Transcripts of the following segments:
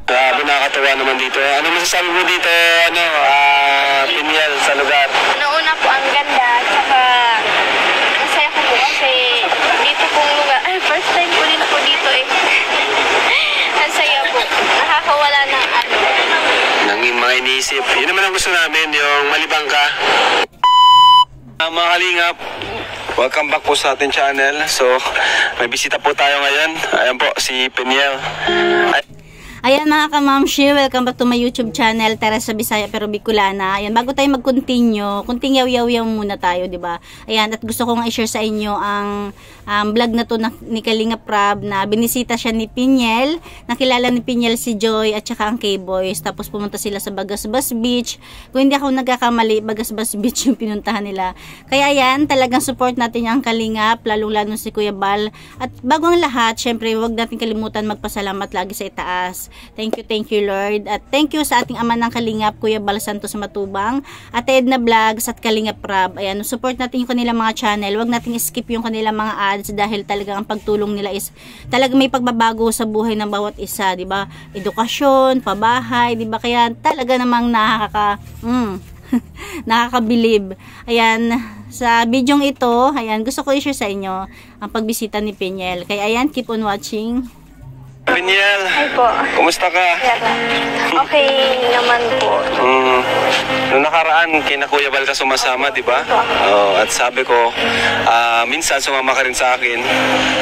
Grabe, nakakatawa naman dito. Ano masasabi mo dito, Pinyel, sa lugar? Una po, ang ganda. Saka, masaya ko po kasi dito pong lugar. Ay, first time po din po dito eh. Ang saya po. Nakakawala ng Nang mga iniisip. Yun naman ang gusto namin, yung malibang ka. Mga kalingap, welcome back po sa ating channel. So, may bisita po tayo ngayon. Ayan po, si Pinyel. Ayan mga kamamshi, welcome back to my YouTube channel, Teresa Bisaya pero Bicolana. Ayan, bago tayo mag-continue, kunting yaw-yaw muna tayo, di ba? Ayan, at gusto kong i-share sa inyo ang vlog na to ni Kalinga Prab na binisita siya ni Pinyel. Nakilala ni Pinyel si Joy at saka ang K-Boys. Tapos pumunta sila sa Bagasbas Beach. Kung hindi ako nagkakamali, Bagasbas Beach yung pinuntahan nila. Kaya ayan, talagang support natin yung Kalingap, lalong-lalo si Kuya Bal. At bago ang lahat, syempre, huwag natin kalimutan magpasalamat lagi sa itaas. Thank you Lord. At thank you sa ating ama ng Kalingap, Kuya Bal Santos Matubang, at Edna Vlogs at Kalinga Prab. Ayan, support natin yung kanilang mga channel. Huwag natin skip yung kanilang mga ads dahil talagang ang pagtulong nila is talagang may pagbabago sa buhay ng bawat isa, 'di ba? Edukasyon, pabahay, 'di ba? Kaya talaga namang nakakabilib. Ayan, sa bidyong ito, ayan, gusto ko i-share sa inyo ang pagbisita ni Pinyel. Kaya ayan, keep on watching. Pinyel, Ay po. kumusta ka? Okay naman po. Noong nakaraan, kina Kuya Bal ka sumasama, di ba? Oh, at sabi ko, minsan sumama ka rin sa akin,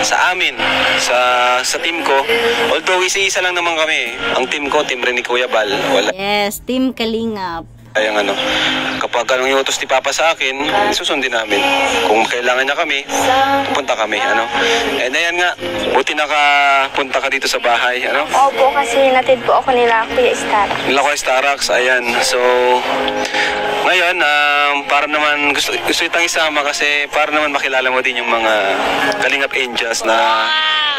sa amin, sa team ko. Although isa-isa lang naman kami. Ang team ko, team rin ni Kuya Bal. Wala. Yes, Team Kalingap. Ayang kapag anong iutos ni Papa sa akin, susundin namin. Kung kailangan niya kami, pupunta kami, And ayan nga, buti nakapunta ka dito sa bahay, Opo, kasi natid po ako nila Kuya Star. Nila Kuya Starax, ayan. So, ngayon, para naman, gusto itang isama kasi para naman makilala mo din yung mga Kalingap Angels na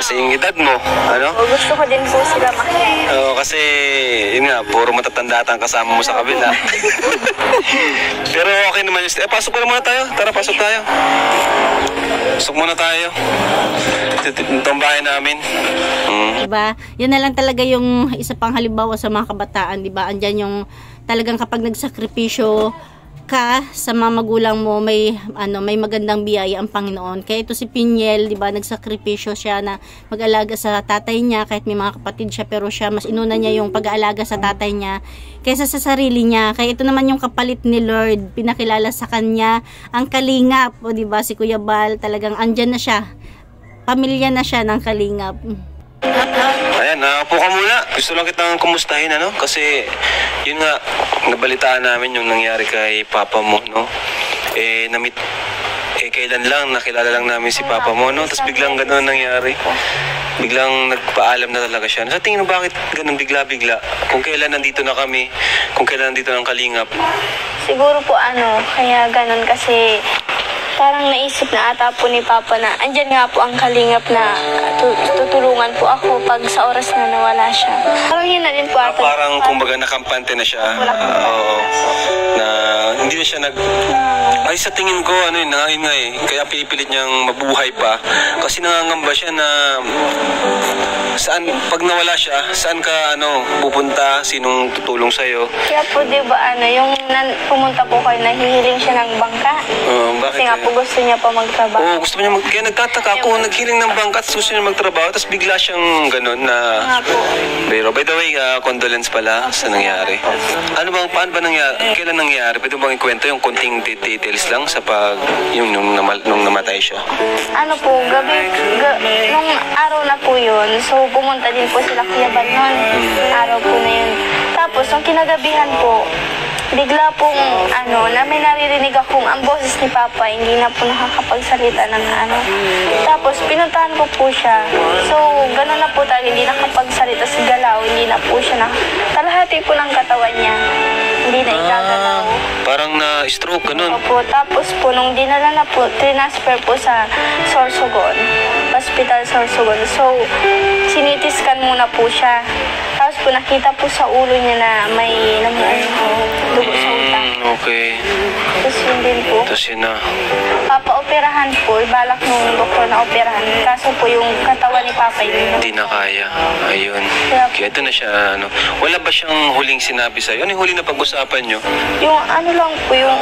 kasing edad mo, Gusto ko din po sila makilala. Oo, kasi, yun nga, puro matatanda ang kasama mo sa kabila. Pero okay naman yun. Pasok na muna tayo. Tara, pasok tayo. Pasok muna tayo. Ito ang bahay namin. Diba? Yan na lang talaga yung isa pang halimbawa sa mga kabataan, diba? Andyan yung talagang kapag nagsakripisyo ka sa mga magulang mo, may magandang biyaya ang Panginoon. Kaya ito si Pinyel, 'di ba, nagsakripisyo siya na mag-alaga sa tatay niya kahit may mga kapatid siya, pero siya mas inuna niya yung pag-aalaga sa tatay niya kaysa sa sarili niya. Kaya ito naman yung kapalit ni Lord, pinakilala sa kanya ang Kalingap, o 'di ba, si Kuya Bal, talagang andyan na siya. Pamilya na siya ng Kalingap. Ayan, po ka muna. Gusto lang kitang kumustahin, kasi yun nga, nabalitaan namin yung nangyari kay Papa mo, kailan lang, nakilala lang namin si Papa mo, Tapos biglang gano'n nangyari. Biglang nagpaalam na talaga siya. Sa tingin mo, bakit ganun bigla-bigla? Kung kailan nandito na kami, kung kailan nandito ng Kalingap? Siguro po kaya ganun kasi parang naisip na ata po ni Papa na andyan nga po ang Kalingap na tutulungan po ako pag sa oras na nawala siya. Parang yun na din po ata. Parang kumbaga nakampante na siya. Na hindi na siya ay, sa tingin ko, yun nga kaya pinipilit niyang mabuhay pa. Kasi nangangamba siya na pag nawala siya, saan ka, pupunta, sinong tutulong sa'yo. Kaya po, diba, yung pumunta po kayo, nahihiling siya ng bangka. Bakit? Kasi nga po gusto niya pa magtrabaho. Oo, gusto niya kaya nagtataka ako, naghiling ng bangka at gusto niya magtrabaho, tapos bigla siyang gano'n na. Pero, by the way, condolence pala sa nangyari. Paano ba nangyari? Kailan nangyari? Pwede bang ikwento yung konting details lang sa nung namatay siya? Nung araw na po yun, so pumunta din po sila Kuya Bal nun. Araw po na yun. Tapos, nung kinagabihan po, bigla pong na may naririnig akong ang boses ni Papa hindi na po nakakapagsalita ng Tapos pinuntahan ko po siya. So gano'n na po tayo, hindi nakapagsalita si Galaw, hindi na po siya kalahati po ng katawan niya. Hindi na ikagalaw. Parang na-stroke, gano'n. Opo, tapos po nung dinala na po, transfer po sa Sorsogon, Hospital Sorsogon. So sinitiskan muna po siya. Tapos po nakita po sa ulo niya na may dugo sa utak. Okay. Tapos yun din po. Tapos yun na. Papa-operahan po, balak nung doktor na operahan. Kaso po yung katawan ni Papa yun. Hindi na kaya. Ayun. Kaya ito na siya, ano. Wala ba siyang huling sinabi sa'yo? Ano yung huling na pag-usapan nyo? Yung ano lang po, yung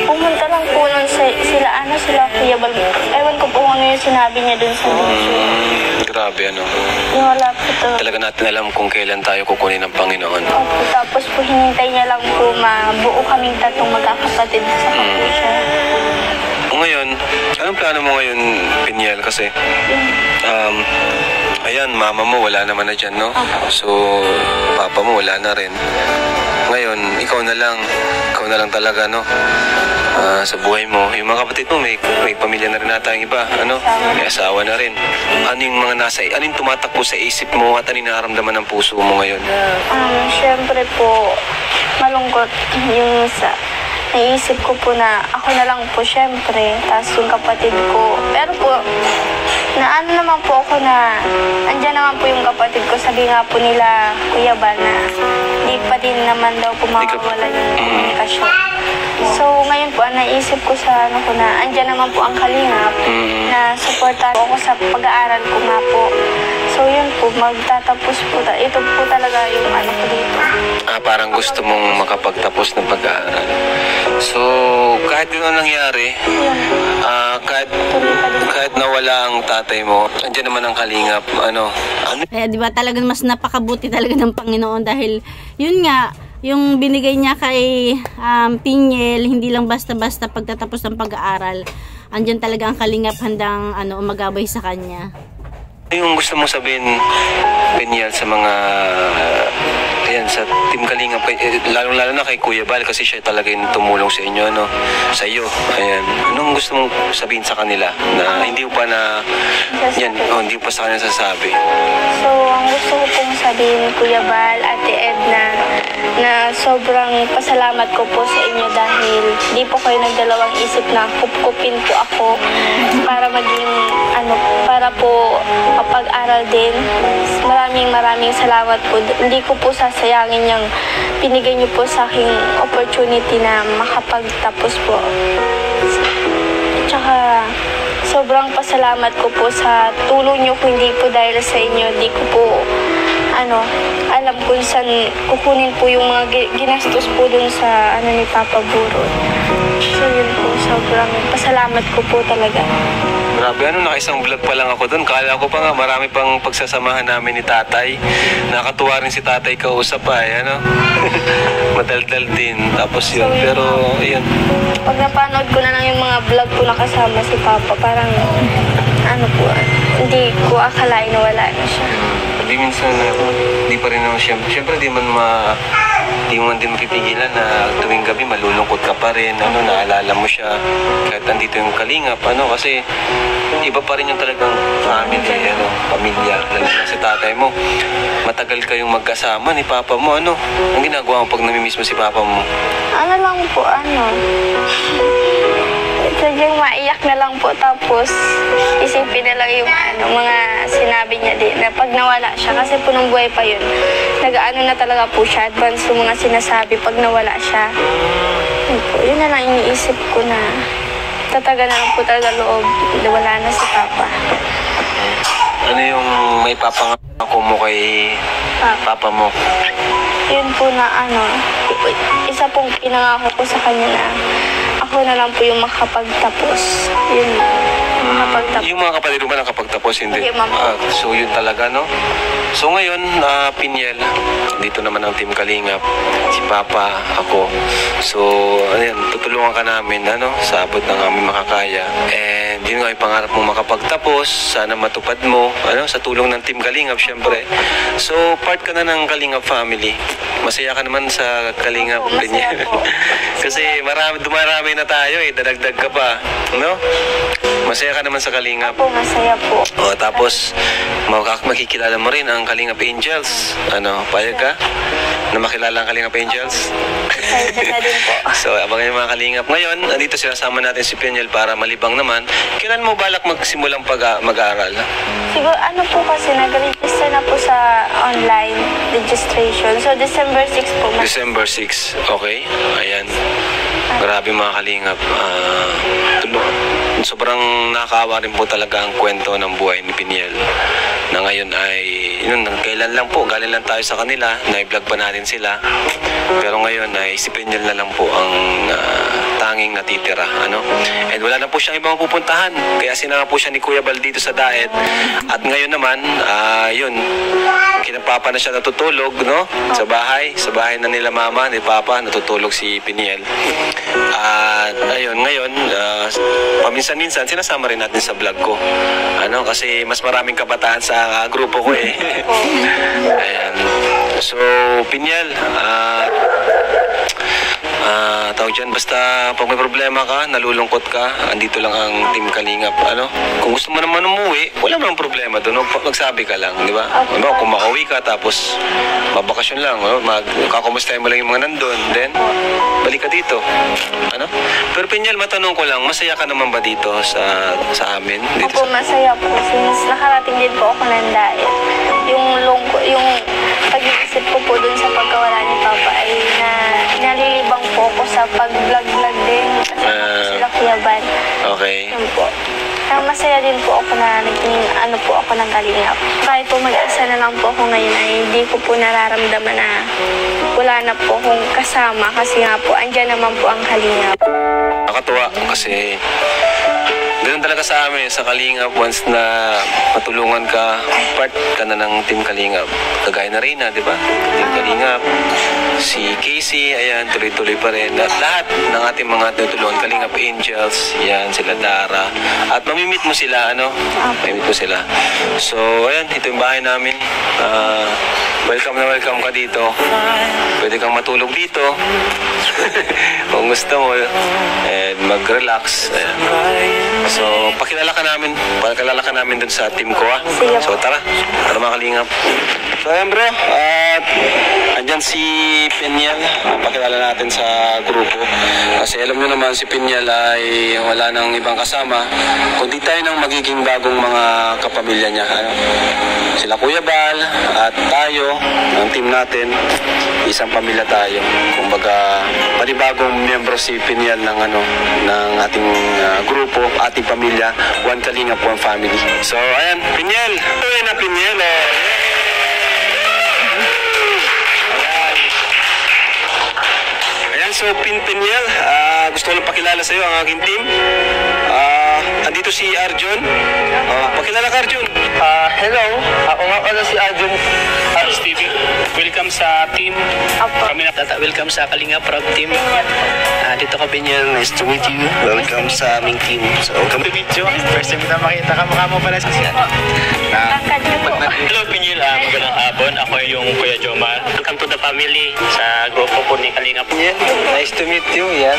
pumunta lang po nun sila Kuya Bal. Ewan ko po ano yung sinabi niya dun sa video. Grabe, ano. Yung wala po to. Talaga natin alam kung kailan tayo kukunin ng Panginoon. Opo, tapos po hinintay niya lang po mabuo kaming tatlong magkakapatid sa po siya. Ngayon, anong plano mo ngayon, Peniel? Kasi, ayan, mama mo wala naman na dyan, no? So, papa mo wala na rin. Ngayon, ikaw na lang talaga, no? Sa buhay mo. Yung mga kapatid mo, may pamilya na rin nata yung iba, ano? May asawa na rin. Ano yung tumatakbo sa isip mo at ano yung nararamdaman ng puso mo ngayon? Syempre po, malungkot yung naisip ko po na ako na lang po syempre, tapos yung kapatid ko. Pero po, ano naman po ako na, andyan naman po yung kapatid ko, sabi nga po nila, Kuya Bal, na di pa din naman daw po mawawala yung komunikasyon. So, ngayon po, naisip ko sa ano ko na, andyan naman po ang kalingap na suportahan po ako sa pag-aaral ko nga po. So, yun po, magtatapos po. Ito po talaga yung ano ko dito. Parang gusto mong makapagtapos ng pag-aaral. So, kahit gano'n nangyari, kahit nawala ang tatay mo, andyan naman ang kalingap, ano? Di ba talagang mas napakabuti talaga ng Panginoon dahil yun nga, yung binigay niya kay Peniel, hindi lang basta-basta pagtatapos ng pag-aaral. Andyan talaga ang kalingap handang umagabay sa kanya. Yung gusto mong sabihin, Peniel, sa mga sa Team Kalingap, lalong-lalo na kay Kuya Bal kasi siya talaga yung tumulong sa inyo, no? Sa iyo. Ayan. Anong gusto mong sabihin sa kanila na hindi mo pa hindi mo pa sa kanila sasabi? So, ang gusto ko pong sabihin, Kuya Bal, Ate Edna, na sobrang pasalamat ko po sa inyo dahil di po kayo nagdalawang isip na kupkupin po ako para maging para po kapag-aral din. Maraming salamat po. Hindi ko po sasayangin yung binigay niyo po sa aking opportunity na makapagtapos po. Tsaka sobrang pasalamat ko po sa tulong niyo, kung hindi po dahil sa inyo, hindi ko po alam kung saan kukunin po yung mga ginastos po dun sa ni Papa Burod. So yun po, sobrang pasalamat ko po talaga. Grabe, nakaisang vlog pa lang ako doon. Kala ko pa nga marami pang pagsasamahan namin ni tatay. Nakatuwa rin si tatay kausap pa, madaldal din. Tapos yun, so, pero yun. Pag napanood ko na lang yung mga vlog ko nakasama si Papa, parang hindi ko akalain na wala na siya. Hindi minsan, hindi pa rin naman siyempre di man din mapipigilan na tuwing gabi malulungkot ka pa rin, naalala mo siya kahit nandito yung kalingap, kasi iba pa rin yung talagang family, pamilya, lalo na si tatay mo. Matagal kayong magkasama ni papa mo, ang ginagawa mo pag namimiss mo si papa mo? Lang po, sadyang maiyak na lang po, tapos isipin na lang yung mga sinabi niya din na pag nawala siya, kasi po nung buhay pa yun, nag-ano na talaga po siya, advance yung mga sinasabi pag nawala siya. Yun na lang iniisip ko na tataga na lang po talaga loob, wala na si Papa. Ano yung may papangako mo kay papa mo? Yun po na isa pong pinangako ko sa kanya na ako na lang po yung makapagtapos. Yun, makapagtapos. Yung mga kapatid mo nakapagtapos, hindi? Okay, ma'am. So yun talaga, no? So ngayon, Peniel, dito naman ang Team Kalingap, si Papa, ako. So, tutulungan ka namin, sa abot ng aming makakaya. And yun nga yung pangarap mo makapagtapos, sana matupad mo, sa tulong ng Team Kalingap, syempre. So, part ka na ng Kalingap family. Masaya ka naman sa Kalingap, Peniel. Kasi dumarami na tayo, dadagdag ka pa, no? Masaya ka naman sa Kalingap. Opo, masaya po. Tapos, makikilala mo rin ang Kalingap Angels. Payag ka? Na makilala ang Kalingap Angels? Excited na din po. So, abangan yung mga Kalingap. Ngayon, nandito sinasama natin si Peniel para malibang naman. Kailan mo balak magsimulang mag-aaral? Siguro, po kasi, nag-register na po sa online. registration. So, December 6 po. December 6. Okay. Ayan. Grabe mga kalingap. Sobrang nakakaawa rin po talaga ang kwento ng buhay ni Piniel. Na ngayon ay, yun, kailan lang po, galing lang tayo sa kanila, na-vlog pa natin sila. Pero ngayon ay si Piniel na lang po ang tanging natitira. Ano? And wala na po siyang ibang pupuntahan. Kaya sinama po siya ni Kuya Bal dito sa Daet. At ngayon naman, yun, kinapapa na siya natutulog, no? Sa bahay na nila mama, ni Papa, natutulog si Piniel. At ayun, ngayon, paminsan-minsan, sinasama rin natin sa vlog ko. Ano, kasi mas maraming kabataan sa grupo ko eh. Ayan. So, Piniel, tawag dyan, basta pag may problema ka, nalulungkot ka, andito lang ang Team Kalingap. Ano? Kung gusto mo naman umuwi, wala namang problema doon. Magsabi ka lang, di ba? Diba? Kung makauwi ka, tapos mabakasyon lang, kakumustahin mo lang yung mga nandun, then balik ka dito. Ano? Pero Piniel, matanong ko lang, masaya ka naman ba dito sa amin? Dito Opo, masaya po. Since nakarating din po ako ng Daet. Yung pag-iisip ko po dun sa pagkawala ni Papa ay nalilibang po ako sa pag-vlog-vlog din. Kasi sila Kuya Bal. Okay. Yun po. Masaya din po ako na naging po ako ng Kalingap. Kahit po mag-isa na lang po ako ngayon ay hindi ko po nararamdaman na wala na po akong kasama kasi nga po andyan naman po ang Kalingap. Nakatuwa kasi ganun talaga sa amin, sa Kalingap, once na matulungan ka, part ka na ng Team Kalingap. Kagaya na Reyna, di ba? Team Kalingap. Si Casey, ayan, tuloy-tuloy pa rin. At lahat ng ating mga tutulungan, Kalingap Angels, yan, sila Dara. At mamimit mo sila, ano? Mamimit mo sila. So, ayan, ito yung bahay namin. Welcome na welcome ka dito. Pwede kang matulog dito. Kung gusto mo, and mag-relax. Ayan. So, pakilala ka namin dun sa team ko, ha? So, tara mga Kalingap. So, ayan bro, at andyan si Piniel, pakilala natin sa grupo. Kasi alam nyo naman, si Piniel ay wala nang ibang kasama, kundi tayo ng magiging bagong mga kapamilya niya. Ano? Sila Kuya Bal at tayo, ang team natin, isang pamilya tayo. Kumbaga, panibagong miyembro si Piniel ng ating grupo, ating pamilya, One Kalingap, One Family. So, ayan, Piniel. Ayan na, Piniel. Ayan, so, Piniel, gusto ko lang pakilala sa iyo ang aking team. Andito si Arjun. Pakilala ka, Arjun. Hello. Ako nga pala si Arjun. Stevie. Welcome sa team. Kami na welcome sa Kalingap Proud Team. Dito ka Piniel. Nice to meet you. Welcome sa aming team. So, welcome to meet you. First time kita makita ka. Mukha mo pala sa siya. Hello Piniel. Magandang hapon. Ako yung Kuya Jomar. Welcome to the family sa grupo po ni Kalingap. Piniel, nice to meet you. Yan.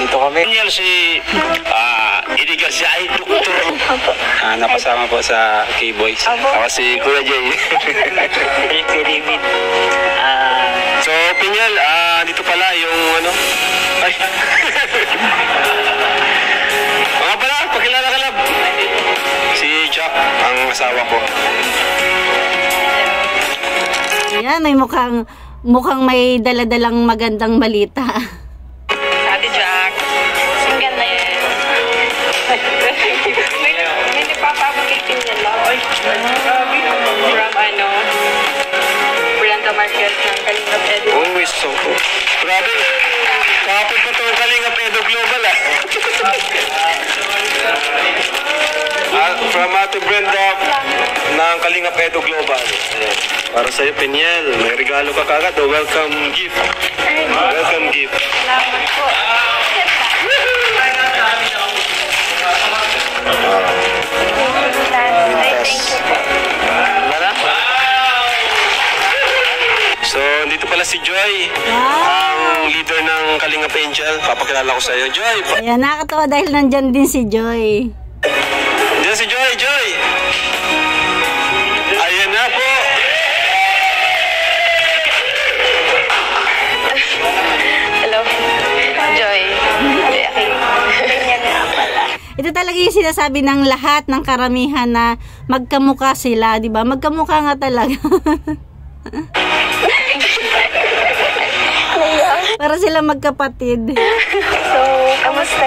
Dito kami. Piniel si Iligar siya ay doktor. Napasama po sa K-Boys. Ako si Kuya Jay. Kuya David. So, Piniel, dito pala yung ay. Mga pala, pakilala ka lang. Si Jack, ang asawa ko. Ayan, may mukhang may daladalang magandang balita. Ate Jack, single na yan. May nagpapabot kay Piniel lang. From Brenda Marquez ng Kalingap Edo. Oh, so grabe. Kapag pa itong Kalingap Edo Global, from Ate Brenda ng Kalingap Edo Global. Para sa'yo, Piniel, may regalo ka kagad. Welcome gift. Welcome gift. Salamat po. Thank you po. So, dito pala si Joy, ang leader ng Kalingap Angel. Papakilala ko sa iyo, Joy. Ayan, nakakatawa dahil nandyan din si Joy. Diyan si Joy, Joy. Ayan na po. Hello, Joy. Ito talaga yung sinasabi ng lahat ng karamihan na magkamukha sila, di ba? Magkamukha nga talaga. Para sila magkapatid. So, kamusta?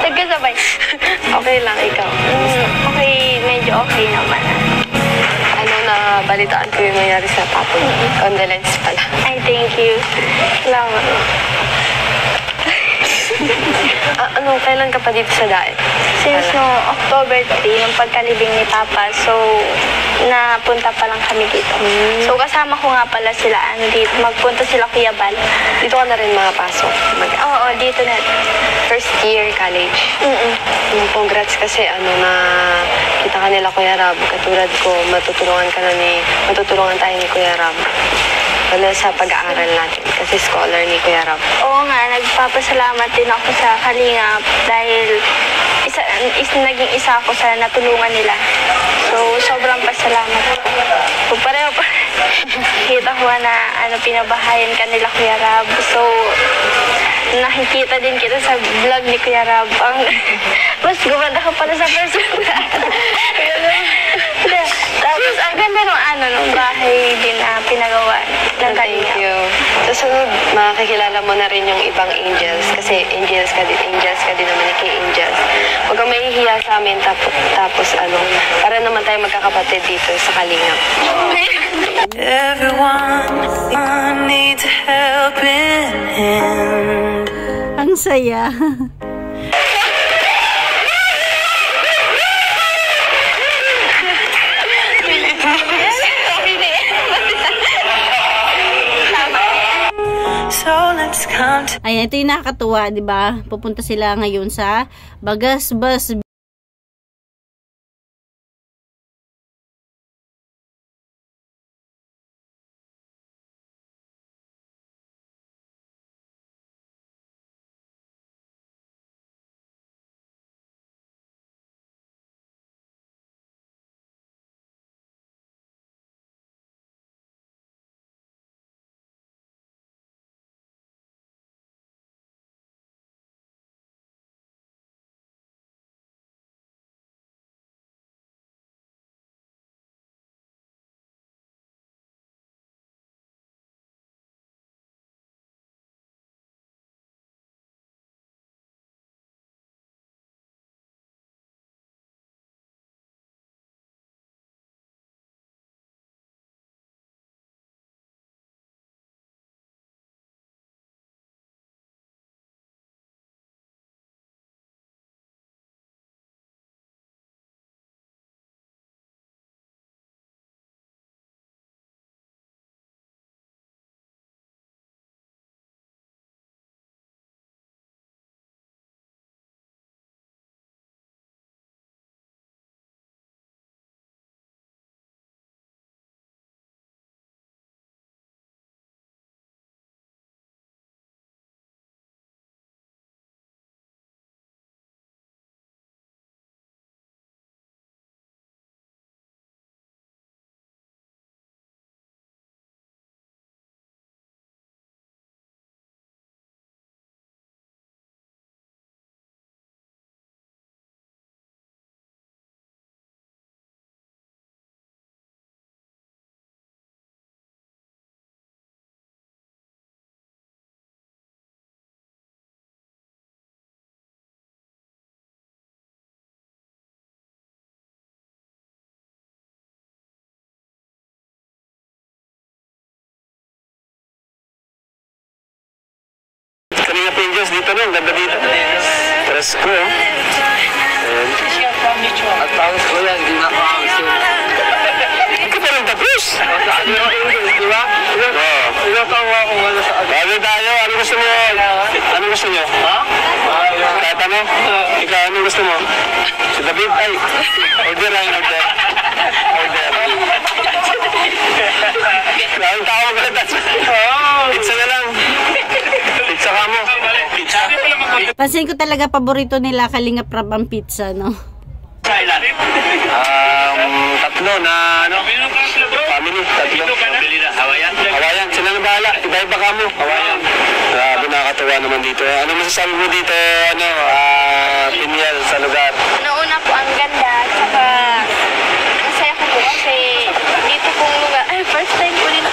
Nagkasabay. Okay lang, ikaw. Okay, medyo okay naman. Ano na balitaan ko yung nangyari sa papa mo. Condolence pala. Ay, thank you. Salamat. Kailan ka pa dito sa Daet? Since no October 3, nung pagkalibing ni Papa, so napunta pa lang kami dito. So kasama ko nga pala sila, dito, magpunta sila Kuya Bal. Dito ka na rin makapasok. Oo, dito na. First year college. Congrats kasi na kita ka nila Kuya Rab. Katulad ko, matutulungan tayo ni Kuya Rab. Wala sa pag-aaral natin kasi scholar ni Kuya Rab. Oo nga, nagpapasalamat din ako sa Kalingap dahil naging isa ako sa natulungan nila. So, sobrang pasalamat ko. Kung pareho pa, kita ko na pinabahayan ka nila Kuya Rab. So, nakikita din kita sa vlog ni Kuya Rab. Mas gumanda ka pala sa personal. Tapos, ang ganda nung bahay din na pinagawa ng Thank you. Sa sunod, makakilala mo na rin yung ibang angels kasi angels ka din naman ni kay angels. Huwag kang mahihiya sa amin tapos para naman tayo magkakapatid dito sa Kalingap. Everyone needs a helping hand. Ang saya. So let's come to Ayan, ito yung nakakatuwa, di ba? Pupunta sila ngayon sa Bagasbas. Kanina Angels dito no, ganda dito. Presko. Ayan. At tapos ko yan, hindi na ako Hindi ka pa rin tapos. Ano yung Angels, di ba? Oo. Tinatawa ko wala sa akin. Bago tayo, ano gusto mo? Ano gusto nyo? Ha? Kahit ano? Ikaw, ano gusto mo? Si David? Ay, order lang, order. Order. Maraming tao magkita. Pizza na lang. Pizza ka mo. Pizza. Pansin ko talaga paborito nila Kalingap Rab ang pizza, no? Tatlo na ano? Family, tatlo. Hawayan. Hawayan, sila na bahala. Iba-iba ka mo. Hawayan. Grabe, nakakatuwa naman dito. Ano masasabi mo dito, Piniel, sa lugar? Una po, ang ganda. Tsaka, masaya ko po kasi dito pong lugar. Ay, first time po dito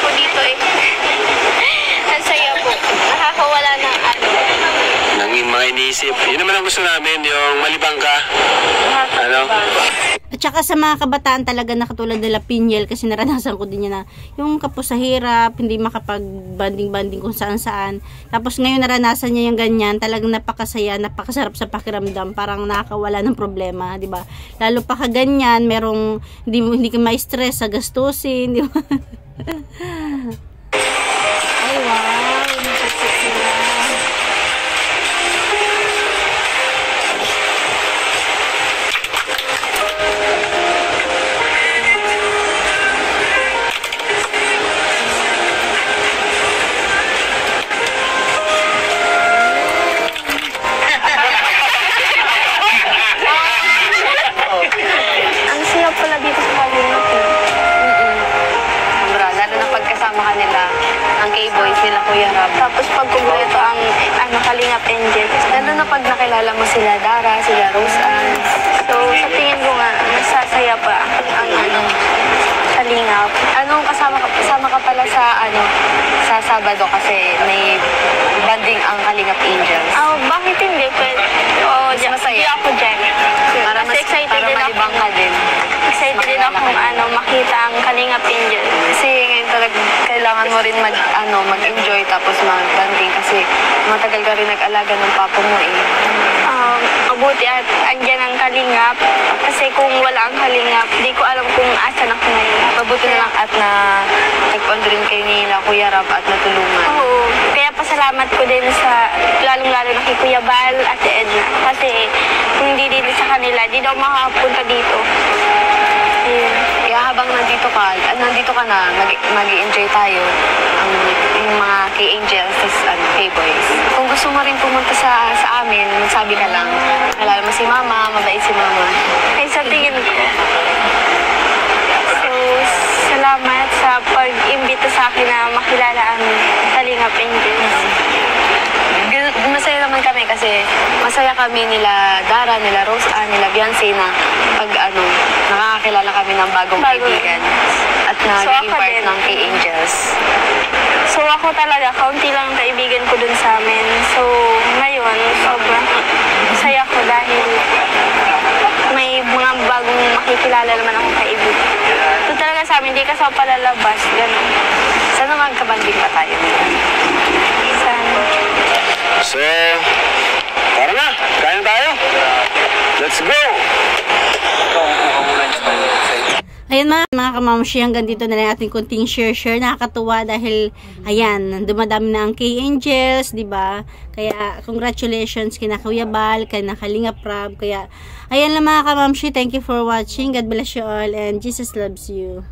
isip. Yun naman ang gusto namin, yung malibang ka. Ano? At saka sa mga kabataan talaga na katulad nila Pinyel, kasi naranasan ko din yan na yung kapos sa hirap, hindi makapag-banding-banding kung saan-saan. Tapos ngayon naranasan niya yung ganyan, talagang napakasaya, napakasarap sa pakiramdam, parang nakakawala ng problema, di ba? Lalo pa ka ganyan, merong hindi ka ma-stress sa gastusin, di ba? Ay, wow, nakasip sila. Ang siya pala dito sa Kalingap. Sobra, lalo na pagkasama ka nila, ang K-Boys, sila Kuya Rab. Tapos pag kumpleto ang Kalingap Angels. Lalo na pag nakilala mo sila Dara, sila Rose Ann. So sa tingin ko nga, masasaya pa ang Kalingap. Kasama ka pala sa Sabado kasi may banding ang Kalingap Angels. Bakit hindi? Mas masaya. Di ako dyan. Kasi excited para din ako. malibang ka din. Excited din akong makita ang Kalingap Angels. Kasi ngayon talaga kailangan mo rin mag-enjoy tapos mag-banding kasi matagal ka rin nag-alaga ng papa mo eh. Mabuti at andyan ang Kalingap. Kasi kung wala ang Kalingap, di ko alam kung asan ako ngayon. Mabuti na lang at na nagpon rin kayo nila Kuya Rab at natulungan. Oo. Kaya pasalamat ko din sa lalong-lalo na kay Kuya Bal at si Edna. Kasi kung hindi din sa kanila, di daw makapunta dito. Ayun. Kaya habang nandito ka na, mag-i-enjoy tayo yung mga K-Angels, K-Boys. Kung gusto mo rin pumunta sa amin, magsabi ka lang. Kalala mo si Mama, mabait si Mama. Ay, sa tingin ko. So, salamat sa pag-imbita sa akin na makilala ang Kalingap Angels. Masaya naman kami kasi masaya kami nila Dara, nila Rose Ann, nila Beyonce na pag nakakakilala kami ng bagong kaibigan at naging ako part din. ng K-Angels. So, ako talaga, kaunti lang ang kaibigan ko dun sa amin. So, ngayon, sobrang saya ko dahil may mga bagong makikilala naman akong kaibigan. So, talaga sa amin, hindi ka sa palalabas, gano'n. Sana magkabanding pa tayo nila. Sana. So, tara na, kain tayo. Let's go! Ayan mga kamamshi, hanggang dito na lang ating kunting share. Nakakatuwa dahil, ayan, dumadami na ang K-Angels, diba? Kaya, congratulations kina Kuya Bal, kina Kalingap Rab. Kaya, ayan lang mga kamamshi, thank you for watching. God bless you all and Jesus loves you.